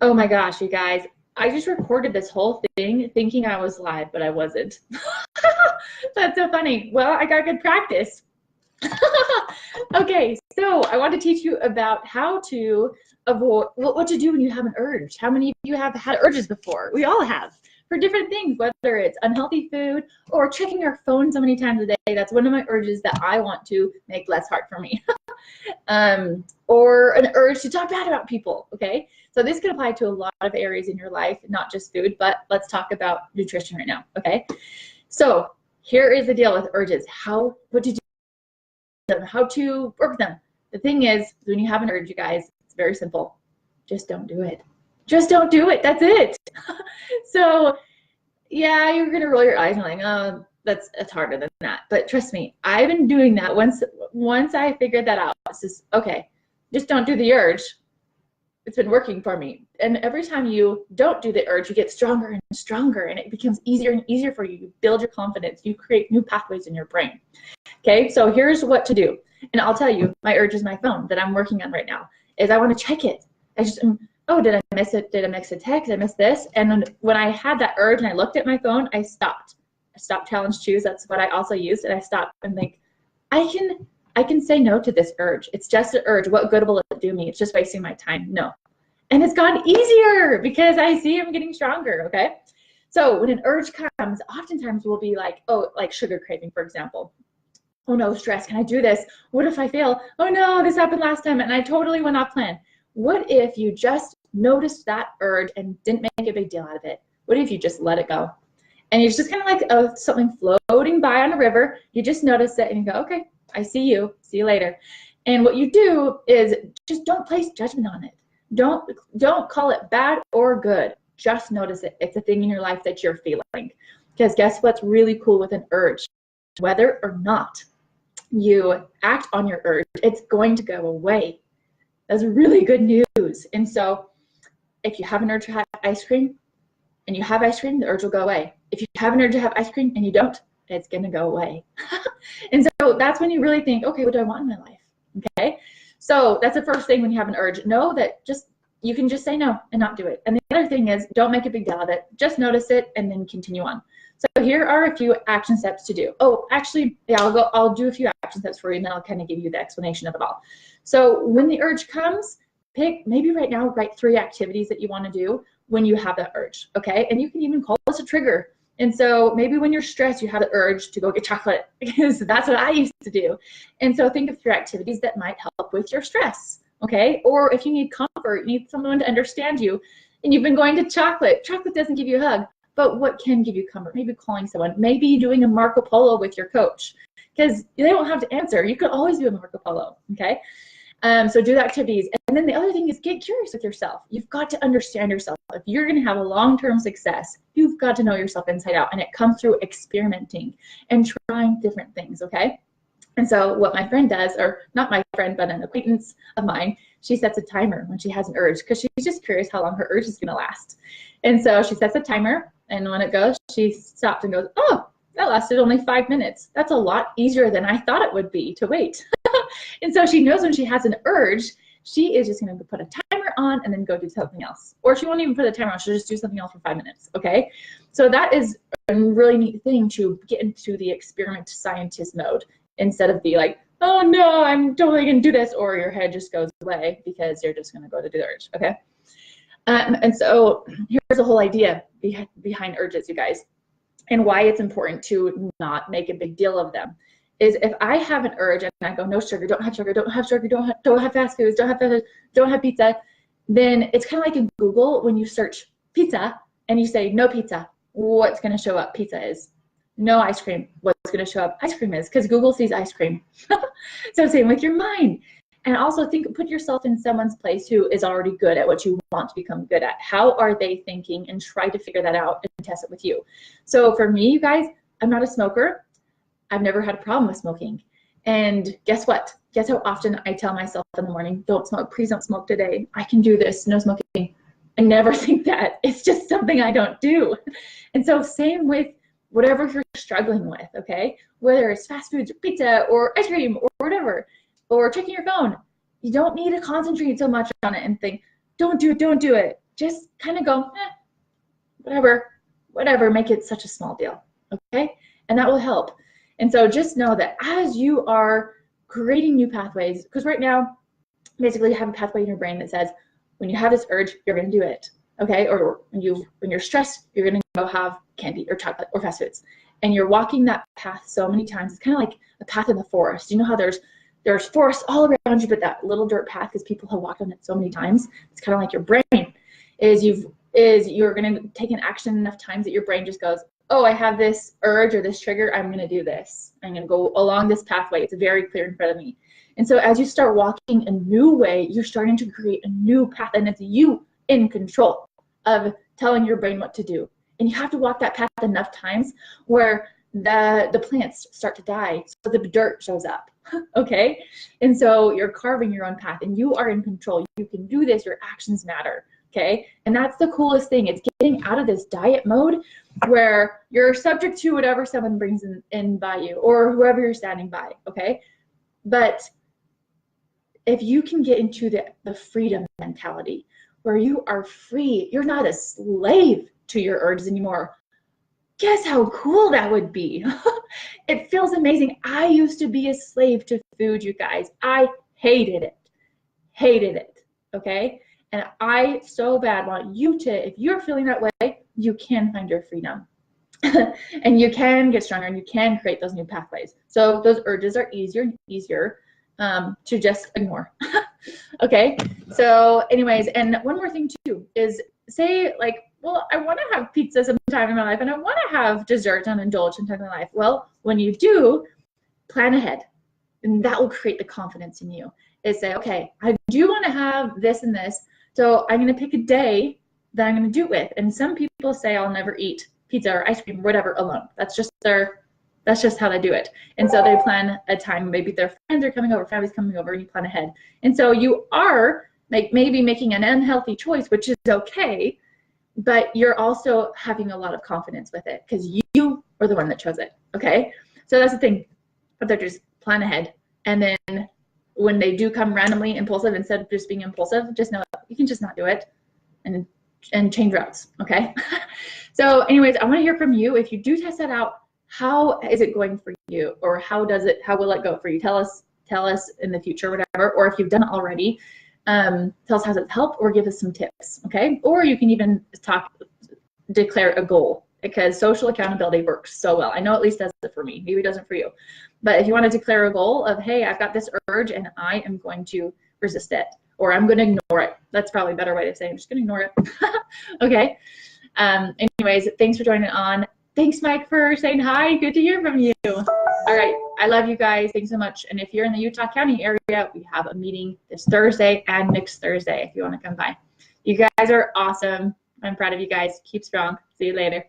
Oh my gosh, you guys. I just recorded this whole thing thinking I was live, but I wasn't. That's so funny. Well, I got good practice. Okay, so I want to teach you about how to avoid, what to do when you have an urge. How many of you have had urges before? We all have, for different things, whether it's unhealthy food or checking our phone so many times a day. That's one of my urges that I want to make less hard for me. Or an urge to talk bad about people, okay? So this can apply to a lot of areas in your life, not just food, but let's talk about nutrition right now, okay? So here is the deal with urges. What to do with them, how to work with them. The thing is, when you have an urge, you guys, it's very simple. Just don't do it. Just don't do it. That's it. So yeah, you're gonna roll your eyes and like, oh, it's harder than that. But trust me, I've been doing that. Once I figured that out, it's just, okay, just don't do the urge. It's been working for me. And every time you don't do the urge, you get stronger and stronger, and it becomes easier and easier for you. You build your confidence. You create new pathways in your brain. Okay, so here's what to do. And I'll tell you, my urge is my phone that I'm working on right now, is I want to check it. Oh, did I miss it? Did I miss a text? Did I miss this? And when I had that urge and I looked at my phone, I stopped. I stopped challenge choose. That's what I also used. And I stopped and think, I can say no to this urge. It's just an urge. What good will it do me? It's just wasting my time. No. And it's gotten easier because I see I'm getting stronger, okay? So when an urge comes, oftentimes we'll be like, oh, like sugar craving, for example. Oh no, stress, can I do this? What if I fail? Oh no, this happened last time and I totally went off plan. What if you just noticed that urge and didn't make a big deal out of it? What if you just let it go? And it's just kind of like something floating by on a river. You just notice it and you go, okay, I see you. See you later. And what you do is just don't place judgment on it. Don't call it bad or good. Just notice it. It's a thing in your life that you're feeling. Because guess what's really cool with an urge? Whether or not you act on your urge, it's going to go away. That's really good news. And so if you have an urge to have ice cream and you have ice cream, the urge will go away. If you have an urge to have ice cream and you don't, it's going to go away. And so that's when you really think, okay, what do I want in my life? Okay. So that's the first thing when you have an urge. Know that you can just say no and not do it. And the other thing is, don't make a big deal of it. Just notice it and then continue on. So here are a few action steps to do. Oh, actually, yeah, I'll do a few action steps for you and then I'll kind of give you the explanation of it all. So when the urge comes, maybe right now, write 3 activities that you want to do when you have that urge, okay? And you can even call this a trigger. And so maybe when you're stressed, you have the urge to go get chocolate, because that's what I used to do. And so think of 3 activities that might help with your stress, okay? Or if you need comfort, you need someone to understand you, and you've been going to chocolate. Chocolate doesn't give you a hug, but what can give you comfort? Maybe calling someone, maybe doing a Marco Polo with your coach, because they don't have to answer. You could always do a Marco Polo, okay? So do the activities. And then the other thing is get curious with yourself. You've got to understand yourself. If you're going to have a long-term success, you've got to know yourself inside out. And it comes through experimenting and trying different things, okay? And so what my friend does, or not my friend, but an acquaintance of mine, she sets a timer when she has an urge because she's just curious how long her urge is going to last. And so she sets a timer, and when it goes, she stops and goes, oh, that lasted only 5 minutes. That's a lot easier than I thought it would be to wait. And so she knows when she has an urge, she is just going to put a timer on and then go do something else. Or she won't even put a timer on. She'll just do something else for 5 minutes, okay? So that is a really neat thing to get into the experiment scientist mode instead of be like, oh, no, I'm totally going to do this, or your head just goes away because you're just going to go to do the urge, okay? And so here's the whole idea behind urges, you guys, and why it's important to not make a big deal of them. Is if I have an urge and I go, no sugar, don't have sugar, don't have sugar, don't have fast foods, don't have pizza, then it's kind of like in Google when you search pizza and you say no pizza, what's going to show up? Pizza is. No ice cream, what's going to show up? Ice cream is, because Google sees ice cream. So same with your mind. And also put yourself in someone's place who is already good at what you want to become good at. How are they thinking? And try to figure that out and test it with you. So for me, you guys, I'm not a smoker. I've never had a problem with smoking. And guess what? Guess how often I tell myself in the morning, don't smoke, please don't smoke today. I can do this, no smoking. I never think that. It's just something I don't do. And so same with whatever you're struggling with, okay? Whether it's fast foods or pizza or ice cream or whatever, or checking your phone. You don't need to concentrate so much on it and think, don't do it, don't do it. just kind of go, whatever, make it such a small deal, okay? And that will help. And so just know that as you are creating new pathways, because right now, basically you have a pathway in your brain that says, when you have this urge, you're going to do it, okay? Or when you're stressed, you're going to go have candy or chocolate or fast foods. And you're walking that path so many times. It's kind of like a path in the forest. You know how there's forests all around you, but that little dirt path, because people have walked on it so many times, it's kind of like your brain you're going to take an action enough times that your brain just goes, oh, I have this urge or this trigger, I'm going to do this. I'm going to go along this pathway. It's very clear in front of me. And so as you start walking a new way, you're starting to create a new path, and it's you in control of telling your brain what to do. And you have to walk that path enough times where the plants start to die, so the dirt shows up, okay? And so you're carving your own path, and you are in control. You can do this. Your actions matter, okay? And that's the coolest thing. It's getting out of this diet mode where you're subject to whatever someone brings in by you or whoever you're standing by, okay? But if you can get into the freedom mentality where you are free, you're not a slave to your urges anymore. Guess how cool that would be? It feels amazing. I used to be a slave to food, you guys. I hated it, okay? And I so bad want you to, if you're feeling that way, you can find your freedom. And you can get stronger, and you can create those new pathways. So those urges are easier to just ignore. Okay, so anyways, and one more thing too is, say like, well, I want to have pizza sometime in my life, and I want to have dessert and indulge sometime in my life. Well, when you do, plan ahead, and that will create the confidence in you. Is say, okay, I do want to have this and this, so I'm going to pick a day that I'm going to do it with. And some people say, I'll never eat pizza or ice cream or whatever alone. That's just how they do it. And so they plan a time, maybe their friends are coming over, family's coming over, and you plan ahead. And so you are maybe making an unhealthy choice, which is okay, but you're also having a lot of confidence with it because you are the one that chose it, okay? So that's the thing, but they're just plan ahead. And then when they do come randomly impulsive, instead of just being impulsive, just know you can just not do it and change routes, okay? So anyways, I want to hear from you. If you do test that out, how is it going for you, or how will it go for you? Tell us in the future, whatever, or if you've done it already, tell us how it's helped, or give us some tips, okay? Or you can even declare a goal, because social accountability works so well. I know at least does it for me, maybe it doesn't for you. But if you want to declare a goal of, hey, I've got this urge and I am going to resist it, or I'm going to ignore it. That's probably a better way to say it. I'm just going to ignore it. Okay. Anyways, thanks for joining on. Thanks, Mike, for saying hi. Good to hear from you. All right. I love you guys. Thanks so much. And if you're in the Utah County area, we have a meeting this Thursday and next Thursday if you want to come by. You guys are awesome. I'm proud of you guys. Keep strong. See you later.